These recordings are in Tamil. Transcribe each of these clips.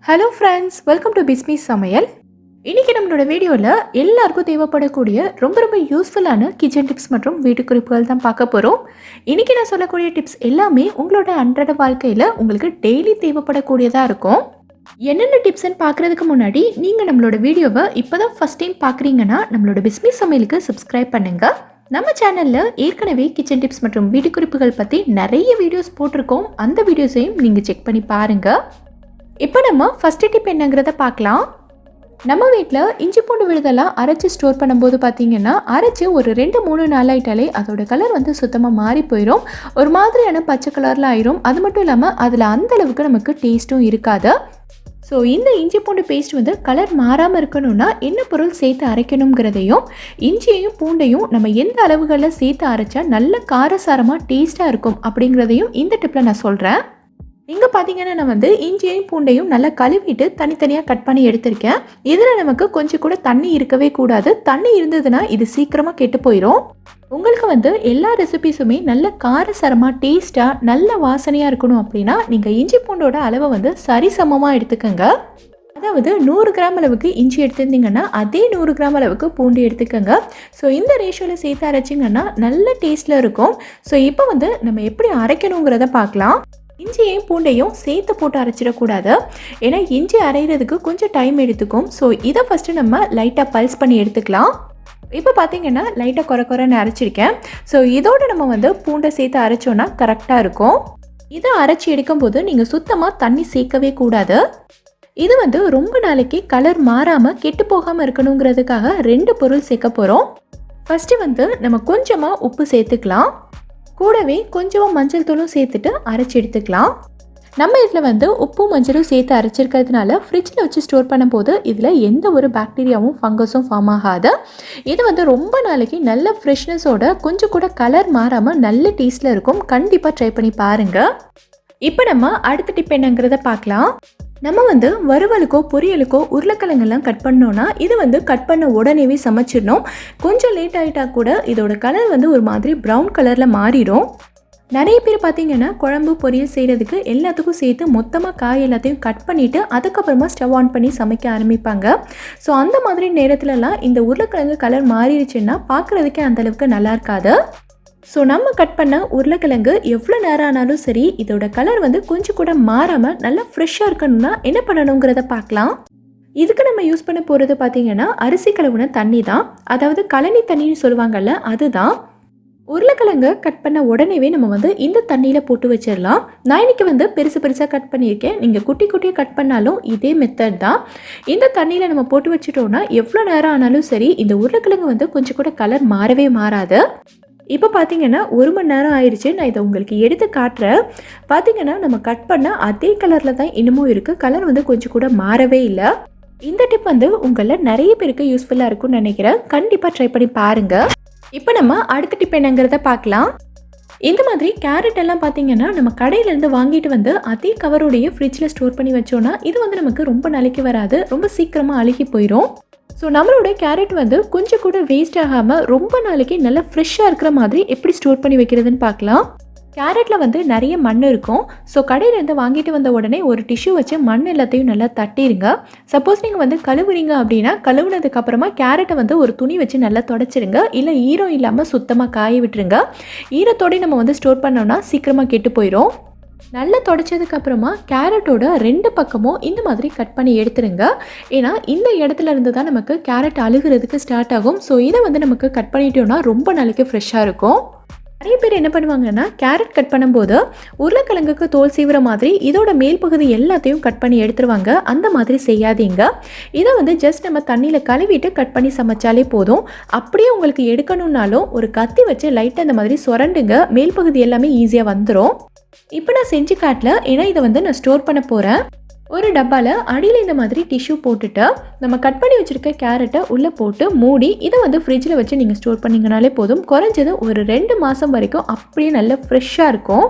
Hello friends, welcome to Bismi சமையல். இன்றைக்கி நம்மளோட வீடியோவில் எல்லாருக்கும் தேவைப்படக்கூடிய ரொம்ப யூஸ்ஃபுல்லான கிச்சன் டிப்ஸ் மற்றும் வீட்டு குறிப்புகள் தான் பார்க்க போகிறோம். இன்றைக்கி நான் சொல்லக்கூடிய டிப்ஸ் எல்லாமே உங்களோட அன்றாட வாழ்க்கையில் உங்களுக்கு டெய்லி தேவைப்படக்கூடியதாக இருக்கும். என்னென்ன டிப்ஸ்ன்னு பார்க்குறதுக்கு முன்னாடி நீங்கள் நம்மளோட வீடியோவை இப்போ தான் ஃபஸ்ட் டைம் பார்க்குறீங்கன்னா நம்மளோட பிஸ்மி சமையலுக்கு சப்ஸ்கிரைப் பண்ணுங்கள். நம்ம சேனலில் ஏற்கனவே கிச்சன் டிப்ஸ் மற்றும் வீட்டு குறிப்புகள் பற்றி நிறைய வீடியோஸ் போட்டிருக்கோம். அந்த வீடியோஸையும் நீங்கள் செக் பண்ணி பாருங்கள். இப்போ நம்ம ஃபஸ்ட்டு டிப் என்னங்கிறத பார்க்கலாம். நம்ம வீட்டில் இஞ்சி பூண்டு விழுதெல்லாம் அரைச்சி ஸ்டோர் பண்ணும்போது பார்த்தீங்கன்னா அரைச்சி ஒரு 2-3 நாள் ஆகிட்டாலே அதோட கலர் வந்து சுத்தமாக மாறி போயிடும். ஒரு மாதிரியான பச்சை கலரில் ஆயிரும். அது மட்டும் இல்லாமல் அதில் அந்தளவுக்கு நமக்கு டேஸ்ட்டும் இருக்காது. ஸோ இந்த இஞ்சி பூண்டு பேஸ்ட் வந்து கலர் மாறாமல் இருக்கணும்னா என்ன பொருள் சேர்த்து அரைக்கணுங்கிறதையும், இஞ்சியையும் பூண்டையும் நம்ம எந்த அளவுகளில் சேர்த்து அரைச்சா நல்ல காரசாரமாக டேஸ்ட்டாக இருக்கும் அப்படிங்கிறதையும் இந்த டிப்பில் நான் சொல்கிறேன். இங்கே பார்த்தீங்கன்னா நான் வந்து இஞ்சியையும் பூண்டையும் நல்லா கழுவிட்டு தனித்தனியாக கட் பண்ணி எடுத்திருக்கேன். இதில் நமக்கு கொஞ்சம் கூட தண்ணி இருக்கவே கூடாது. தண்ணி இருந்ததுன்னா இது சீக்கிரமாக கெட்டு போயிடும். உங்களுக்கு வந்து எல்லா ரெசிபீஸுமே நல்ல காரசாரமாக டேஸ்ட்டாக நல்ல வாசனையாக இருக்கணும் அப்படின்னா நீங்கள் இஞ்சி பூண்டோட அளவை வந்து சரிசமமாக எடுத்துக்கோங்க. அதாவது 100 கிராம் அளவுக்கு இஞ்சி எடுத்துருந்தீங்கன்னா அதே 100 கிராம் அளவுக்கு பூண்டு எடுத்துக்கோங்க. ஸோ இந்த ரேஷியோவில் சேர்த்து அரைச்சிங்கன்னா நல்ல டேஸ்ட்டில் இருக்கும். ஸோ இப்போ வந்து நம்ம எப்படி அரைக்கணுங்கிறத பார்க்கலாம். இஞ்சியையும் பூண்டையும் சேர்த்து போட்டு அரைச்சிடக்கூடாது. ஏன்னா இஞ்சி அரைகிறதுக்கு கொஞ்சம் டைம் எடுத்துக்கும். ஸோ இதை ஃபஸ்ட்டு நம்ம லைட்டாக பல்ஸ் பண்ணி எடுத்துக்கலாம். இப்போ பார்த்தீங்கன்னா லைட்டாக குறைன்னு அரைச்சிருக்கேன். ஸோ இதோடு நம்ம வந்து பூண்டை சேர்த்து அரைச்சோன்னா கரெக்டாக இருக்கும். இதை அரைச்சி எடுக்கும்போது நீங்கள் சுத்தமாக தண்ணி சேர்க்கவே கூடாது. இது வந்து ரொம்ப நாளைக்கு கலர் மாறாமல் கெட்டு போகாமல் இருக்கணுங்கிறதுக்காக 2 பொருள் சேர்க்க போகிறோம். ஃபஸ்ட்டு வந்து நம்ம கொஞ்சமாக உப்பு சேர்த்துக்கலாம். கூடவே கொஞ்சமாக மஞ்சள் தூளும் சேர்த்துட்டு அரைச்சி எடுத்துக்கலாம். நம்ம இதில் வந்து உப்பும் மஞ்சளும் சேர்த்து அரைச்சிருக்கிறதுனால ஃப்ரிட்ஜில் வச்சு ஸ்டோர் பண்ணும்போது இதில் எந்த ஒரு பாக்டீரியாவும் ஃபங்கஸும் ஃபார்ம் ஆகாது. இது வந்து ரொம்ப நாளைக்கு நல்ல ஃப்ரெஷ்னஸோட கொஞ்சம் கூட கலர் மாறாமல் நல்ல டேஸ்ட்டில் இருக்கும். கண்டிப்பாக ட்ரை பண்ணி பாருங்கள். இப்போ நம்ம அடுத்த டிப் என்னங்கிறத பார்க்கலாம். நம்ம வந்து வறுவலுக்கோ பொரியலுக்கோ உருளைக்கிழங்கெல்லாம் கட் பண்ணோன்னா இது வந்து கட் பண்ண உடனேவே சமைச்சிடணும். கொஞ்சம் லேட் ஆகிட்டா கூட இதோட கலர் வந்து ஒரு மாதிரி ப்ரௌன் கலரில் மாறிடும். நிறைய பேர் பார்த்திங்கன்னா குழம்பு பொரியல் செய்கிறதுக்கு எல்லாத்துக்கும் சேர்த்து மொத்தமாக காய் எல்லாத்தையும் கட் பண்ணிவிட்டு அதுக்கப்புறமா ஸ்டவ் ஆன் பண்ணி சமைக்க ஆரம்பிப்பாங்க. ஸோ அந்த மாதிரி நேரத்துலலாம் இந்த உருளைக்கிழங்கு கலர் மாறிடுச்சுன்னா பார்க்குறதுக்கே அந்தளவுக்கு நல்லா இருக்காது. ஸோ நம்ம கட் பண்ண உருளைக்கிழங்கு எவ்வளோ நேரம் ஆனாலும் சரி இதோட கலர் வந்து கொஞ்சம் கூட மாறாமல் நல்லா ஃப்ரெஷ்ஷாக இருக்கணும்னா என்ன பண்ணணுங்கிறத பார்க்கலாம். இதுக்கு நம்ம யூஸ் பண்ண போகிறது பார்த்திங்கன்னா அரிசி கழுவுன தண்ணி தான். அதாவது கழனி தண்ணின்னு சொல்லுவாங்கள்ல, அதுதான். உருளைக்கிழங்கு கட் பண்ண உடனேவே நம்ம வந்து இந்த தண்ணியில் போட்டு வச்சிடலாம். நான் இன்றைக்கி வந்து பெருசாக கட் பண்ணியிருக்கேன். நீங்கள் குட்டியாக கட் பண்ணாலும் இதே மெத்தட் தான். இந்த தண்ணியில் நம்ம போட்டு வச்சுட்டோன்னா எவ்வளோ நேரம் ஆனாலும் சரி இந்த உருளைக்கிழங்கு வந்து கொஞ்சம் கூட கலர் மாறவே மாறாது. இப்போ பார்த்தீங்கன்னா 1 மணி நேரம் ஆயிடுச்சு. நான் இதை உங்களுக்கு எடுத்து காட்டுறேன். பார்த்தீங்கன்னா நம்ம கட் பண்ண அதே கலரில் தான் இன்னமும் இருக்குது. கலர் வந்து கொஞ்சம் கூட மாறவே இல்லை. இந்த டிப் வந்து உங்களில் நிறைய பேருக்கு யூஸ்ஃபுல்லாக இருக்கும்னு நினைக்கிறேன். கண்டிப்பாக ட்ரை பண்ணி பாருங்கள். இப்போ நம்ம அடுத்த டிப் என்னங்கிறத பார்க்கலாம். இந்த மாதிரி கேரட் எல்லாம் பார்த்தீங்கன்னா நம்ம கடையிலேருந்து வாங்கிட்டு வந்து அதே கவரோடைய ஃப்ரிட்ஜில் ஸ்டோர் பண்ணி வச்சோன்னா இது வந்து நமக்கு ரொம்ப நாளைக்கு வராது. ரொம்ப சீக்கிரமாக அழுகி போயிடும். ஸோ நம்மளோட கேரட் வந்து கொஞ்சம் கூட வேஸ்ட் ஆகாமல் ரொம்ப நாளைக்கு நல்லா ஃப்ரெஷ்ஷாக இருக்கிற மாதிரி எப்படி ஸ்டோர் பண்ணி வைக்கிறதுன்னு பார்க்கலாம். கேரட்டில் வந்து நிறைய மண் இருக்கும். ஸோ கடையிலேருந்து வாங்கிட்டு வந்த உடனே ஒரு டிஷ்யூ வச்சு மண் எல்லாத்தையும் நல்லா தட்டிடுங்க. சப்போஸ் நீங்கள் வந்து கழுவுறீங்க அப்படின்னா கழுவுனதுக்கப்புறமா கேரட்டை வந்து ஒரு துணி வச்சு நல்லா தொடச்சிடுங்க. இல்லை ஈரம் இல்லாமல் சுத்தமாக காய விட்டுருங்க. ஈரத்தோடய நம்ம வந்து ஸ்டோர் பண்ணோம்னா சீக்கிரமாக கெட்டு போயிடும். நல்லா தொடச்சதுக்கப்புறமா கேரட்டோட 2 பக்கமும் இந்த மாதிரி கட் பண்ணி எடுத்துருங்க. ஏன்னா இந்த இடத்துல இருந்து தான் நமக்கு கேரட் அழுகிறதுக்கு ஸ்டார்ட் ஆகும். ஸோ இதை வந்து நமக்கு கட் பண்ணிட்டோம்னா ரொம்ப நாளைக்கு ஃப்ரெஷ்ஷாக இருக்கும். நிறைய பேர் என்ன பண்ணுவாங்கன்னா கேரட் கட் பண்ணும்போது உருளைக்கிழங்குக்கு தோல் சீவுற மாதிரி இதோட மேல் பகுதி எல்லாத்தையும் கட் பண்ணி எடுத்துருவாங்க. அந்த மாதிரி செய்யாதீங்க. இதை வந்து ஜஸ்ட் நம்ம தண்ணியில் கழுவிட்டு கட் பண்ணி சமைச்சாலே போதும். அப்படியே உங்களுக்கு எடுக்கணுன்னாலும் ஒரு கத்தி வச்சு லைட்டாக இந்த மாதிரி சுரண்டுங்க. மேல் பகுதி எல்லாமே ஈஸியாக வந்துடும். இப்போ நான் செஞ்சு காட்டல, ஏன்னா இதை வந்து நான் ஸ்டோர் பண்ண போகிறேன். ஒரு டப்பாவில் அடியில் இந்த மாதிரி டிஷ்யூ போட்டுட்டு நம்ம கட் பண்ணி வச்சுருக்க கேரட்டை உள்ளே போட்டு மூடி இதை வந்து ஃப்ரிட்ஜில் வச்சு நீங்கள் ஸ்டோர் பண்ணிங்கனாலே போதும். குறைஞ்சது ஒரு 2 மாதம் வரைக்கும் அப்படியே நல்ல ஃப்ரெஷ்ஷாக இருக்கும்.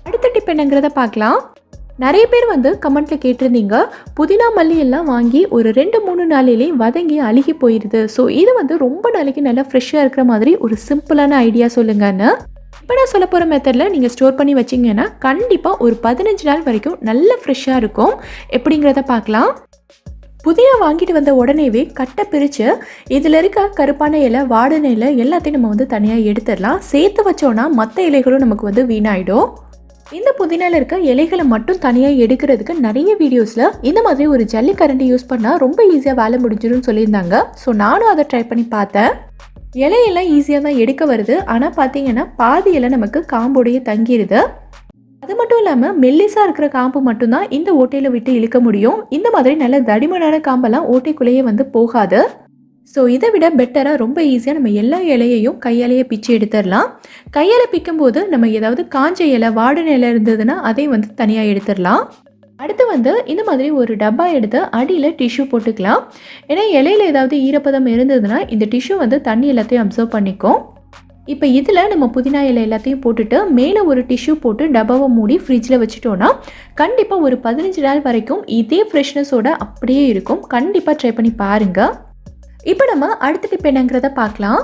அடுத்த டிப் என்னங்கிறத பார்க்கலாம். நிறைய பேர் வந்து கமெண்ட்டில் கேட்டிருந்தீங்க, புதினா மல்லி எல்லாம் வாங்கி ஒரு 2-3 நாளிலே வதங்கி அழுகி போயிடுது. ஸோ இது வந்து ரொம்ப நாளைக்கு நல்லா ஃப்ரெஷ்ஷாக இருக்கிற மாதிரி ஒரு சிம்பிளான ஐடியா சொல்லுங்கன்னு. இப்போ நான் சொல்ல போகிற மெத்தடில் நீங்கள் ஸ்டோர் பண்ணி வச்சிங்கன்னா கண்டிப்பாக ஒரு 15 நாள் வரைக்கும் நல்ல ஃப்ரெஷ்ஷாக இருக்கும். எப்படிங்கிறத பார்க்கலாம். புதினா வாங்கிட்டு வந்த உடனேவே கட்டை பிரித்து இதில் இருக்க கருப்பான இலை, வாடின இலை எல்லாத்தையும் நம்ம வந்து தனியாக எடுத்துடலாம். சேர்த்து வச்சோன்னா மற்ற இலைகளும் நமக்கு வந்து வீணாயிடும். இந்த புதினாவில் இருக்க இலைகளை மட்டும் தனியாக எடுக்கிறதுக்கு நிறைய வீடியோஸில் இந்த மாதிரி ஒரு ஜல்லிக்கரண்டி யூஸ் பண்ணால் ரொம்ப ஈஸியாக வேலை முடிஞ்சிடும்னு சொல்லியிருந்தாங்க. ஸோ நானும் அதை ட்ரை பண்ணி பார்த்தேன். இலையெல்லாம் ஈஸியாக தான் எடுக்க வருது. ஆனால் பார்த்தீங்கன்னா பாதி இலை நமக்கு காம்போடையே தங்கிடுது. அது மட்டும் இல்லாமல் மெல்லிஸாக இருக்கிற காம்பு மட்டும்தான் இந்த ஓட்டையில் விட்டு இழுக்க முடியும். இந்த மாதிரி நல்ல தடிமனான காம்பெல்லாம் ஓட்டைக்குள்ளேயே வந்து போகாது. ஸோ இதை விட பெட்டராக ரொம்ப ஈஸியாக நம்ம எல்லா இலையையும் கையாலேயே பிச்சு எடுத்துடலாம். கையால் பிக்கும்போது நம்ம ஏதாவது காஞ்ச இலை, வாடின இலை இருந்ததுன்னா அதையும் வந்து தனியாக எடுத்துடலாம். அடுத்து வந்து இந்த மாதிரி ஒரு டப்பா எடுத்து அடியில் டிஷ்யூ போட்டுக்கலாம். ஏன்னா இலையில் ஏதாவது ஈரப்பதம் இருந்ததுன்னா இந்த டிஷ்யூ வந்து தண்ணி எல்லாத்தையும் அப்சர்வ் பண்ணிக்கும். இப்போ இதில் நம்ம புதினா இலை எல்லாத்தையும் போட்டுட்டு மேலே ஒரு டிஷ்யூ போட்டு டப்பாவை மூடி ஃப்ரிட்ஜில் வச்சுட்டோன்னா கண்டிப்பாக ஒரு 15 நாள் வரைக்கும் இதே ஃப்ரெஷ்னஸோட அப்படியே இருக்கும். கண்டிப்பாக ட்ரை பண்ணி பாருங்கள். இப்போ நம்ம அடுத்த டிப் என்னங்கிறத பார்க்கலாம்.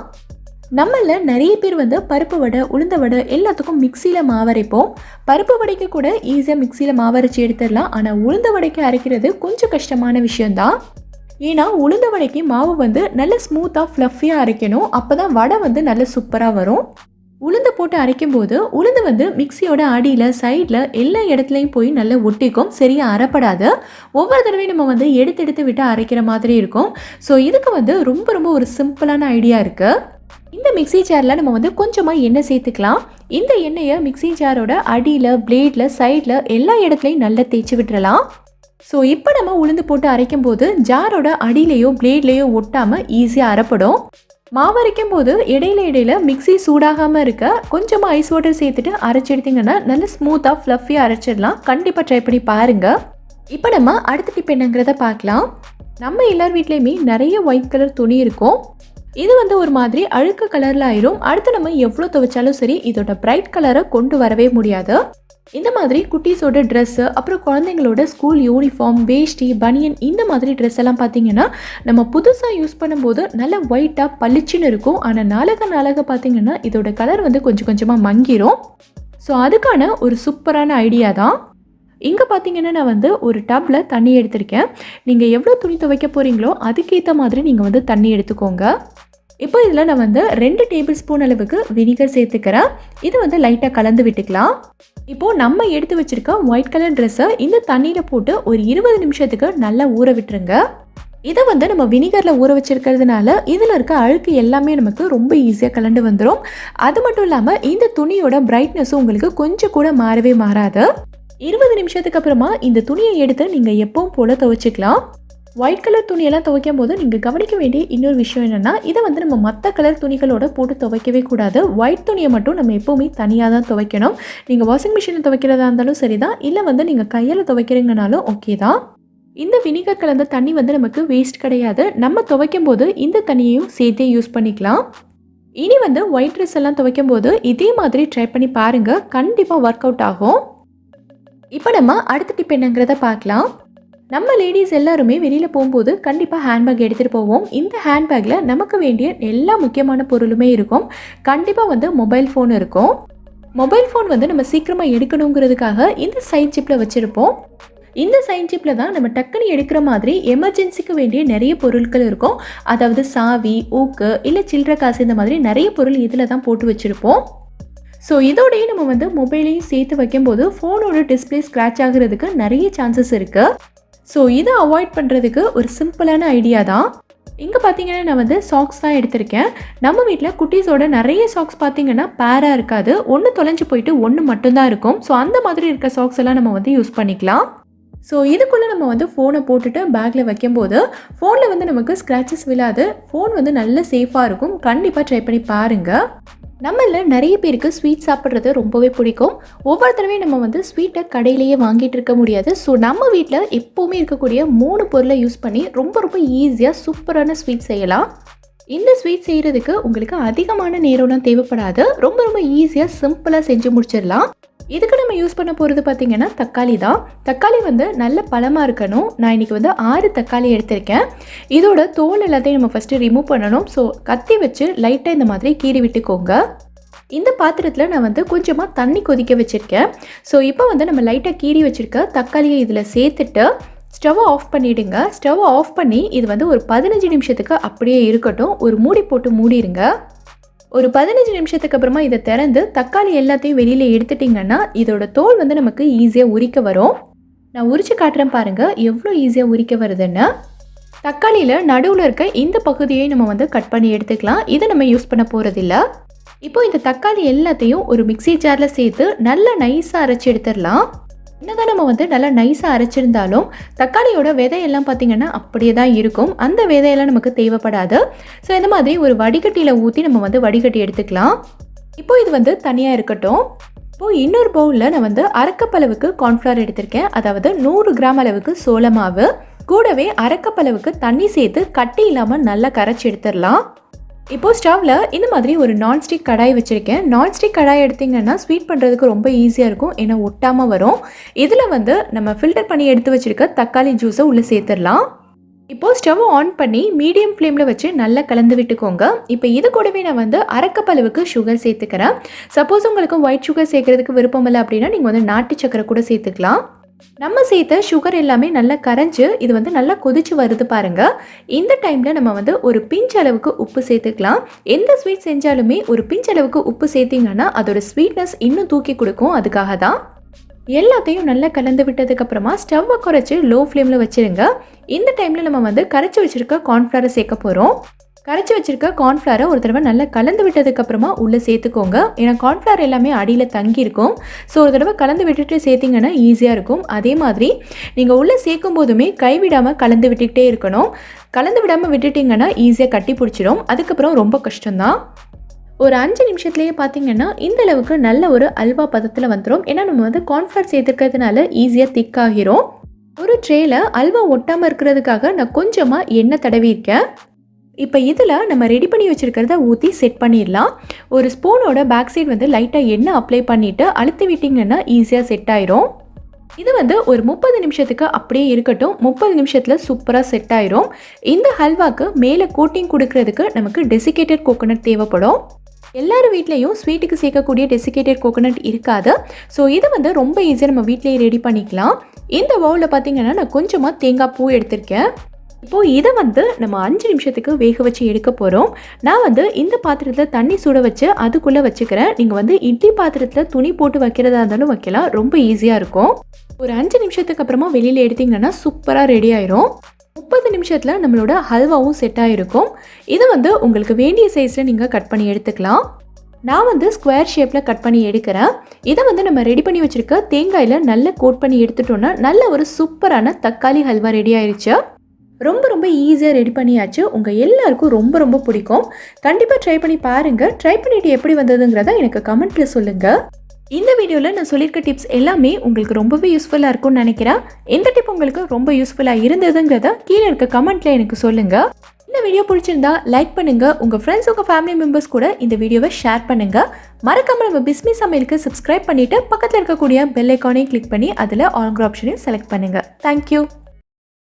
நம்மளில் நிறைய பேர் வந்து பருப்பு வடை, உளுந்த வடை எல்லாத்துக்கும் மிக்சியில் மாவரைப்போம். பருப்பு வடைக்கு கூட ஈஸியாக மிக்சியில் மாவரைச்சி எடுத்துடலாம். ஆனால் உளுந்த வடைக்கு அரைக்கிறது கொஞ்சம் கஷ்டமான விஷயந்தான். ஏன்னா உளுந்த வடைக்கு மாவு வந்து நல்ல ஸ்மூத்தாக ஃப்ளஃபியாக அரைக்கணும். அப்போ தான் வடை வந்து நல்ல சூப்பராக வரும். உளுந்து போட்டு அரைக்கும்போது உளுந்து வந்து மிக்சியோட அடியில், சைடில் எல்லா இடத்துலையும் போய் நல்லா ஒட்டிக்கும். சரியாக அரைப்படாது. ஒவ்வொரு தடவையும் நம்ம வந்து எடுத்து விட்டு அரைக்கிற மாதிரி இருக்கும். ஸோ இதுக்கு வந்து ரொம்ப ஒரு சிம்பிளான ஐடியா இருக்குது. இந்த மிக்சி ஜாரில் நம்ம வந்து கொஞ்சமாக எண்ணெய் சேர்த்துக்கலாம். இந்த எண்ணெயை மிக்சி ஜாரோட அடியில், பிளேடில், சைடில் எல்லா இடத்துலையும் நல்லா தேய்ச்சி விட்டுறலாம். ஸோ இப்போ நம்ம உளுந்து போட்டு அரைக்கும் போது ஜாரோட அடியிலையோ பிளேட்லேயோ ஒட்டாமல் ஈஸியாக அரைப்படும். மாவு அரைக்கும் போது இடையில மிக்சி சூடாகாமல் இருக்க கொஞ்சமாக ஐஸ் வாட்டர் சேர்த்துட்டு அரைச்சி எடுத்திங்கன்னா நல்ல ஸ்மூத்தாக ஃப்ளஃபியாக அரைச்சிடலாம். கண்டிப்பாக ட்ரை பண்ணி பாருங்கள். இப்போ நம்ம அடுத்த டிப் என்னங்கிறத பார்க்கலாம். நம்ம எல்லார் வீட்லேயுமே நிறைய ஒயிட் கலர் துணி இருக்கும். இது வந்து ஒரு மாதிரி அழுக்கு கலரில் ஆயிரும். அடுத்து நம்ம எவ்வளோ துவைச்சாலும் சரி இதோட பிரைட் கலரை கொண்டு வரவே முடியாது. இந்த மாதிரி குட்டீஸோட ட்ரெஸ்ஸு, அப்புறம் குழந்தைங்களோட ஸ்கூல் யூனிஃபார்ம், வேஷ்டி, பனியன் இந்த மாதிரி ட்ரெஸ் எல்லாம் பார்த்திங்கன்னா நம்ம புதுசாக யூஸ் பண்ணும்போது நல்ல ஒயிட்டாக பளிச்சுன்னு இருக்கும். ஆனால் நாளாக பார்த்திங்கன்னா இதோட கலர் வந்து கொஞ்சமாக மங்கிரும். ஸோ அதுக்கான ஒரு சூப்பரான ஐடியா தான். இங்கே பார்த்தீங்கன்னா நான் வந்து ஒரு டப்பில் தண்ணி எடுத்திருக்கேன். நீங்கள் எவ்வளோ துணி துவைக்க போகிறீங்களோ அதுக்கேற்ற மாதிரி நீங்கள் வந்து தண்ணி எடுத்துக்கோங்க. இப்போ இதில் நான் வந்து 2 டேபிள் ஸ்பூன் அளவுக்கு வினிகர் சேர்த்துக்கிறேன். இதை வந்து லைட்டாக கலந்து விட்டுக்கலாம். இப்போது நம்ம எடுத்து வச்சுருக்க ஒயிட் கலர் ட்ரெஸ்ஸை இந்த தண்ணியில் போட்டு ஒரு 20 நிமிஷத்துக்கு நல்லா ஊற விட்டுருங்க. இதை வந்து நம்ம வினிகரில் ஊற வச்சுருக்கிறதுனால இதில் இருக்க அழுக்கு எல்லாமே நமக்கு ரொம்ப ஈஸியாக கலந்து வந்துடும். அது மட்டும் இல்லாமல் இந்த துணியோட பிரைட்னஸும் உங்களுக்கு கொஞ்சம் கூட மாறவே மாறாது. 20 நிமிஷத்துக்கு அப்புறமா இந்த துணியை எடுத்து நீங்கள் எப்பவும் போல் துவைச்சிக்கலாம். ஒயிட் கலர் துணியெல்லாம் துவைக்கும் போது நீங்கள் கவனிக்க வேண்டிய இன்னொரு விஷயம் என்னென்னா, இதை வந்து நம்ம மற்ற கலர் துணிகளோட போட்டு துவைக்கவே கூடாது. ஒயிட் துணியை மட்டும் நம்ம எப்போவுமே தனியாக தான் துவைக்கணும். நீங்கள் வாஷிங் மிஷினில் துவைக்கிறதா இருந்தாலும் சரி தான், இல்லை வந்து நீங்கள் கையில் துவைக்கிறீங்கனாலும் ஓகே தான். இந்த வினிகர் கலந்த தண்ணி வந்து நமக்கு வேஸ்ட் கிடையாது. நம்ம துவைக்கும் போது இந்த தண்ணியையும் சேர்த்தே யூஸ் பண்ணிக்கலாம். இனி வந்து ஒயிட் ட்ரெஸ் எல்லாம் துவைக்கும் போது இதே மாதிரி ட்ரை பண்ணி பாருங்கள். கண்டிப்பாக ஒர்க் அவுட் ஆகும். இப்போ நம்ம அடுத்த டிப் என்னங்கிறத பார்க்கலாம். நம்ம லேடிஸ் எல்லாருமே வெளியில் போகும்போது கண்டிப்பாக ஹேண்ட்பேக் எடுத்துகிட்டு போவோம். இந்த ஹேண்ட்பேக்கில் நமக்கு வேண்டிய எல்லா முக்கியமான பொருளுமே இருக்கும். கண்டிப்பாக வந்து மொபைல் ஃபோன் இருக்கும். மொபைல் ஃபோன் வந்து நம்ம சீக்கிரமாக எடுக்கணுங்கிறதுக்காக இந்த சைட் ஜிப்பில் வச்சுருப்போம். இந்த சைட் ஜிப்பில் தான் நம்ம டக்குன்னு எடுக்கிற மாதிரி எமர்ஜென்சிக்கு வேண்டிய நிறைய பொருட்கள் இருக்கும். அதாவது சாவி, ஊக்கு, இல்லை சில்லறை காசு இந்த மாதிரி நிறைய பொருள் இதில் தான் போட்டு வச்சுருப்போம். ஸோ இதோடையே நம்ம வந்து மொபைலையும் சேர்த்து வைக்கும்போது ஃபோனோட டிஸ்பிளே ஸ்க்ராட்ச் ஆகிறதுக்கு நிறைய சான்சஸ் இருக்குது. ஸோ இதை அவாய்ட் பண்ணுறதுக்கு ஒரு சிம்பிளான ஐடியா தான். இங்கே பார்த்தீங்கன்னா நான் வந்து சாக்ஸ் தான் எடுத்திருக்கேன். நம்ம வீட்டில் குட்டீஸோட நிறைய சாக்ஸ் பார்த்தீங்கன்னா பேராக இருக்காது. ஒன்று தொலைஞ்சு போயிட்டு ஒன்று மட்டும்தான் இருக்கும். ஸோ அந்த மாதிரி இருக்க சாக்ஸ் எல்லாம் நம்ம வந்து யூஸ் பண்ணிக்கலாம். ஸோ இதுக்குள்ளே நம்ம வந்து ஃபோனை போட்டுட்டு பேக்கில் வைக்கும்போது ஃபோனில் வந்து நமக்கு ஸ்க்ராச்சஸ் விழாது. ஃபோன் வந்து நல்ல சேஃபாக இருக்கும். கண்டிப்பாக ட்ரை பண்ணி பாருங்கள். நம்மள நிறைய பேருக்கு ஸ்வீட் சாப்பிட்றது ரொம்பவே பிடிக்கும். ஒவ்வொரு தடவையும் நம்ம வந்து ஸ்வீட்டை கடையிலேயே வாங்கிட்டு இருக்க முடியாது. ஸோ நம்ம வீட்டில் எப்போவுமே இருக்கக்கூடிய 3 பொருளை யூஸ் பண்ணி ரொம்ப ஈஸியாக சூப்பரான ஸ்வீட் செய்யலாம். இந்த ஸ்வீட் செய்கிறதுக்கு உங்களுக்கு அதிகமான நேரம்லாம் தேவைப்படாது. ரொம்ப ஈஸியாக சிம்பிளாக செஞ்சு முடிச்சிடலாம். இதுக்கு நம்ம யூஸ் பண்ண போகிறது பார்த்திங்கன்னா தக்காளி தான். தக்காளி வந்து நல்ல பழமாக இருக்கணும். நான் இன்றைக்கி வந்து 6 தக்காளி எடுத்திருக்கேன். இதோட தோல் எல்லாத்தையும் நம்ம ஃபஸ்ட்டு ரிமூவ் பண்ணணும். ஸோ கத்தி வச்சு லைட்டாக இந்த மாதிரி கீறி விட்டுக்கோங்க. இந்த பாத்திரத்தில் நான் வந்து கொஞ்சமாக தண்ணி கொதிக்க வச்சுருக்கேன். ஸோ இப்போ வந்து நம்ம லைட்டாக கீறி வச்சுருக்க தக்காளியை இதில் சேர்த்துட்டு ஸ்டவ்வை ஆஃப் பண்ணிவிடுங்க. ஸ்டவ்வை ஆஃப் பண்ணி இது வந்து ஒரு 15 நிமிஷத்துக்கு அப்படியே இருக்கட்டும். ஒரு மூடி போட்டு மூடிடுங்க. ஒரு 15 நிமிஷத்துக்கு அப்புறமா இதை திறந்து தக்காளி எல்லாத்தையும் வெளியில் எடுத்துட்டிங்கன்னா இதோட தோல் வந்து நமக்கு ஈஸியாக உரிக்க வரும். நான் உரித்து காட்டுறேன் பாருங்கள் எவ்வளோ ஈஸியாக உரிக்க வருதுன்னு. தக்காளியில் நடுவில் இருக்க இந்த பகுதியை நம்ம வந்து கட் பண்ணி எடுத்துக்கலாம். இதை நம்ம யூஸ் பண்ண போகிறதில்ல. இப்போ இந்த தக்காளி எல்லாத்தையும் ஒரு மிக்ஸி ஜாரில் சேர்த்து நல்லா நைஸாக அரைச்சி எடுத்துடலாம். என்னதான் நம்ம வந்து நல்லா நைஸாக அரைச்சிருந்தாலும் தக்காளியோட விதையெல்லாம் பார்த்திங்கன்னா அப்படியே தான் இருக்கும். அந்த விதையெல்லாம் நமக்கு தேவைப்படாது. ஸோ இந்த மாதிரி ஒரு வடிகட்டியில் ஊற்றி நம்ம வந்து வடிகட்டி எடுத்துக்கலாம். இப்போ இது வந்து தனியாக இருக்கட்டும். இப்போது இன்னொரு பவுலில் நான் வந்து அரைக்கப்பளவுக்கு கார்ன்ஃப்ளவர் எடுத்திருக்கேன். அதாவது 100 கிராம் அளவுக்கு சோள மாவு, கூடவே அரைக்கப்பளவுக்கு தண்ணி சேர்த்து கட்டி இல்லாமல் நல்லா கரைச்சி எடுத்துடலாம். இப்போது ஸ்டவ்வில் இந்த மாதிரி ஒரு நான்ஸ்டிக் கடாய் வச்சுருக்கேன். நான்ஸ்டிக் கடாய் எடுத்திங்கன்னா ஸ்வீட் பண்ணுறதுக்கு ரொம்ப ஈஸியாக இருக்கும். ஏன்னா ஒட்டாமல் வரும். இதில் வந்து நம்ம ஃபில்டர் பண்ணி எடுத்து வச்சுருக்க தக்காளி ஜூஸை உள்ளே சேர்த்துடலாம். இப்போது ஸ்டவ் ஆன் பண்ணி மீடியம் ஃப்ளேமில் வச்சு நல்லா கலந்து விட்டுக்கோங்க. இப்போ இது கூடவே நான் வந்து அரைக்கப்பளவுக்கு சுகர் சேர்த்துக்கிறேன். சப்போஸ் உங்களுக்கு ஒயிட் சுகர் சேர்க்குறதுக்கு விருப்பம் இல்லை அப்படின்னா நீங்கள் வந்து நாட்டு சக்கரை கூட சேர்த்துக்கலாம். நம்ம சேர்த்த சுகர் எல்லாமே நல்லா கரைஞ்சி இது வந்து நல்லா கொதிச்சு வருது பாருங்கள். இந்த டைமில் நம்ம வந்து ஒரு பிஞ்ச் அளவுக்கு உப்பு சேர்த்துக்கலாம். எந்த ஸ்வீட் செஞ்சாலுமே ஒரு பிஞ்ச் அளவுக்கு உப்பு சேர்த்திங்கன்னா அதோட ஸ்வீட்னஸ் இன்னும் தூக்கி கொடுக்கும். அதுக்காக தான். எல்லாத்தையும் நல்லா கலந்து விட்டதுக்கப்புறமா ஸ்டவ்வை குறைச்சி லோ ஃப்ளேமில் வச்சுருங்க. இந்த டைமில் நம்ம வந்து கரைச்சி வச்சுருக்க கார்ன்ஃப்ளவரை சேர்க்க போகிறோம். கரைச்சி வச்சுருக்க கார்ன்ஃப்ளவரை ஒரு தடவை நல்லா கலந்து விட்டதுக்கப்புறமா உள்ளே சேர்த்துக்கோங்க. ஏன்னா கார்ன்ஃப்ளவர் எல்லாமே அடியில் தங்கியிருக்கும். ஸோ ஒரு தடவை கலந்து விட்டுட்டு சேர்த்திங்கன்னா ஈஸியாக இருக்கும். அதே மாதிரி நீங்கள் உள்ளே சேர்க்கும் போதுமே கைவிடாமல் கலந்து விட்டுக்கிட்டே இருக்கணும். கலந்து விடாமல் விட்டுட்டிங்கன்னா ஈஸியாக கட்டி பிடிச்சிடும். அதுக்கப்புறம் ரொம்ப கஷ்டம்தான். ஒரு 5 நிமிஷத்துலேயே பார்த்திங்கன்னா இந்த அளவுக்கு நல்ல ஒரு அல்வா பதத்தில் வந்துடும். ஏன்னா நம்ம வந்து கார்ன்ஃப்ளவர் சேர்த்துக்கிறதுனால ஈஸியாக திக்காகிரும். ஒரு ட்ரேயில் அல்வா ஒட்டாமல் இருக்கிறதுக்காக நான் கொஞ்சமாக எண்ணெய் தடவிருக்கேன். இப்போ இதில் நம்ம ரெடி பண்ணி வச்சுருக்கிறத ஊற்றி செட் பண்ணிடலாம். ஒரு ஸ்பூனோட பேக் சைடு வந்து லைட்டாக எண்ணெய் அப்ளை பண்ணிவிட்டு அழுத்தி விட்டிங்கன்னா ஈஸியாக செட் ஆயிரும். இது வந்து ஒரு 30 நிமிஷத்துக்கு அப்படியே இருக்கட்டும். 30 நிமிஷத்தில் சூப்பராக செட் ஆயிரும். இந்த ஹல்வாக்கு மேலே கோட்டிங் கொடுக்கறதுக்கு நமக்கு டெசிகேட்டட் கோகோனட் தேவைப்படும். எல்லாரும் வீட்லேயும் ஸ்வீட்டுக்கு சேர்க்கக்கூடிய டெசிகேட்டட் கோகோனட் இருக்காது. ஸோ இது வந்து ரொம்ப ஈஸியாக நம்ம வீட்டிலேயே ரெடி பண்ணிக்கலாம். இந்த பவுலில் பார்த்திங்கன்னா நான் கொஞ்சமாக தேங்காய் பூ எடுத்திருக்கேன். இப்போது இதை வந்து நம்ம 5 நிமிஷத்துக்கு வேக வச்சு எடுக்க போகிறோம். நான் வந்து இந்த பாத்திரத்தில் தண்ணி சுட வச்சு அதுக்குள்ளே வச்சுக்கிறேன். நீங்கள் வந்து இட்லி பாத்திரத்தில் துணி போட்டு வைக்கிறதா இருந்தாலும் வைக்கலாம். ரொம்ப ஈஸியாக இருக்கும். ஒரு 5 நிமிஷத்துக்கு அப்புறமா வெளியில் எடுத்திங்கன்னா சூப்பராக ரெடி ஆயிரும். 30 நிமிஷத்தில் நம்மளோட ஹல்வாவும் செட் ஆகிருக்கும். இதை வந்து உங்களுக்கு வேண்டிய சைஸில் நீங்கள் கட் பண்ணி எடுத்துக்கலாம். நான் வந்து ஸ்கொயர் ஷேப்பில் கட் பண்ணி எடுக்கிறேன். இதை வந்து நம்ம ரெடி பண்ணி வச்சுருக்க தேங்காயில் நல்லா கோட் பண்ணி எடுத்துட்டோன்னா நல்ல ஒரு சூப்பரான தக்காளி ஹல்வா ரெடி ஆயிடுச்சு. ரொம்ப ஈஸியாக ரெடி பண்ணியாச்சு. உங்கள் எல்லாருக்கும் ரொம்ப பிடிக்கும். கண்டிப்பாக ட்ரை பண்ணி பாருங்கள். ட்ரை பண்ணிவிட்டு எப்படி வந்ததுங்கிறத எனக்கு கமெண்ட்டில் சொல்லுங்கள். இந்த வீடியோவில் நான் சொல்லியிருக்க டிப்ஸ் எல்லாமே உங்களுக்கு ரொம்பவே யூஸ்ஃபுல்லாக இருக்கும்னு நினைக்கிறேன். எந்த டிப் உங்களுக்கு ரொம்ப யூஸ்ஃபுல்லாக இருந்ததுங்கிறத கீழே இருக்க கமெண்ட்டில் எனக்கு சொல்லுங்கள். இந்த வீடியோ பிடிச்சிருந்தா லைக் பண்ணுங்கள். உங்கள் ஃப்ரெண்ட்ஸ் உங்கள் ஃபேமிலி மெம்பர்ஸ் கூட இந்த வீடியோவை ஷேர் பண்ணுங்கள். மறக்காமல் நம்ம பிஸ்மி சமையலுக்கு சப்ஸ்கிரைப் பண்ணிவிட்டு பக்கத்தில் இருக்கக்கூடிய பெல் ஐக்கானையும் கிளிக் பண்ணி அதில் ஆல்ங்கிற ஆப்ஷனையும் செலக்ட் பண்ணுங்கள். தேங்க்யூ.